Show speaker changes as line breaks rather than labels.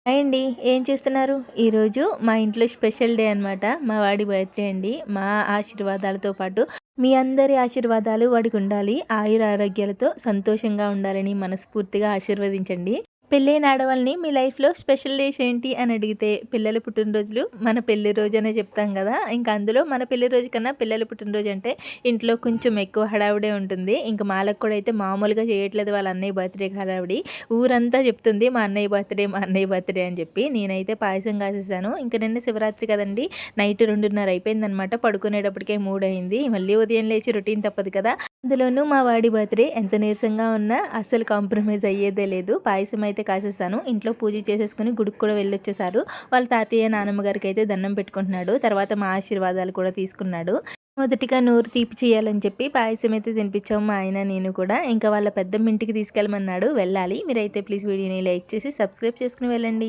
Hi అండి. ఏం చేస్తున్నారు? ఈరోజు మా ఇంట్లో స్పెషల్ డే అనమాట. మా వాడి బర్త్‌డే అండి. మా ఆశీర్వాదాలతో పాటు మీ అందరి ఆశీర్వాదాలు వాడికి ఉండాలి. ఆయురారోగ్యాలతో సంతోషంగా ఉండాలని మనస్ఫూర్తిగా ఆశీర్వదించండి. పెళ్ళైన ఆడవాళ్ళని మీ లైఫ్‌లో స్పెషల్ డేస్ ఏంటి అని అడిగితే పిల్లల పుట్టినరోజులు, మన పెళ్లి రోజనే చెప్తాం గదా! ఇంకా అందులో మన పెళ్లి రోజు కన్నా పిల్లల పుట్టినరోజు అంటే ఇంట్లో కొంచెం ఎక్కువ హడావిడే ఉంటుంది. ఇంక మాలకు కూడా అయితే మామూలుగా చేయట్లేదు వాళ్ళ అన్నయ్య బర్త్‌డేకి హడావిడి. ఊరంతా చెప్తుంది మా అన్నయ్య బర్త్‌డే, మా అన్నయ్య బర్త్‌డే అని చెప్పి. నేనైతే పాయసం కాసేసాను. ఇంక నిన్న శివరాత్రి కదండీ! నైట్ 2:30 అయిపోయిందనమాట. పడుకునేటప్పటికే 3 అయింది. మళ్ళీ ఉదయం లేచి రొటీన్ తప్పదు కదా! అందులోనూ మా వాడి బర్త్‌డే ఎంత నీరసంగా ఉన్నా అస్సలు కాంప్రమైజ్ అయ్యేదే లేదు. పాయసం అయితే కాసేసాను. ఇంట్లో పూజ చేసేసుకొని గుడికి కూడా వెళ్ళొచ్చేసారు. వాళ్ళ తాతయ్య, నానమ్మ గారికైతే దండం పెట్టుకుంటున్నాడు. తర్వాత మా ఆశీర్వాదాలు కూడా తీసుకున్నాడు. మొదటిగా నోరు తీపి చేయాలని చెప్పి పాయసం అయితే తినిపించాము మా ఆయన, నేను కూడా. ఇంకా వాళ్ళ పెద్దమ్మ ఇంటికి తీసుకెళ్ళమన్నాడు. వెళ్ళాలి. మీరైతే ప్లీజ్ వీడియోని లైక్ చేసి సబ్స్క్రైబ్ చేసుకొని వెళ్ళండి.